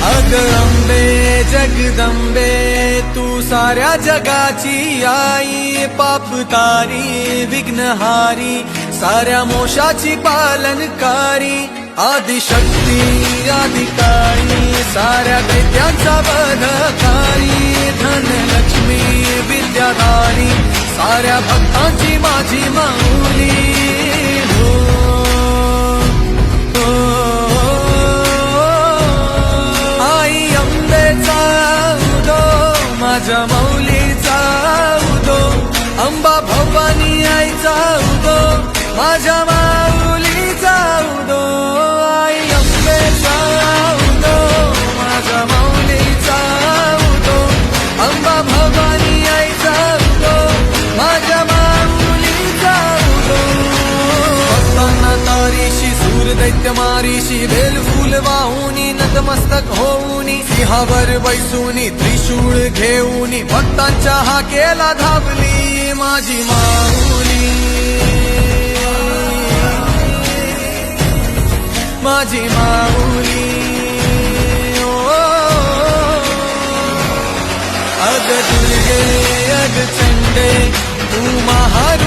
अग अंबे जगदंबे तू साऱ्या जगाची आई, पाप तारी विघ्नहारी साऱ्या मोशाची पालनकारी, आदिशक्ती आदिकाळी साऱ्या दैत्यांचा वधकारी, धनलक्ष्मी विद्याधारी साऱ्या भक्तांची माझी माऊली। आई अंबेचा उदो माझ्या माऊलीचा उदो, अंबा भवानी आईचा उदो माझ्या माऊलीचा उदो। आई अंबेचा उदो माझ्या माऊलीचा उदो, अंबा भवानी आईचा उदो माझ्या माऊलीचा उदो। भक्तांना तारीशी सूर दैत्य मारीशी, बेल फूल वाहुनी नतमस्तक होऊनी, सिंहावर बैसूनी त्रिशूळ घेऊनी, भक्तांच्या हाकेला धावली माझी माऊली, माझी माऊली। अग दुर्गे अग चंडे तू महारू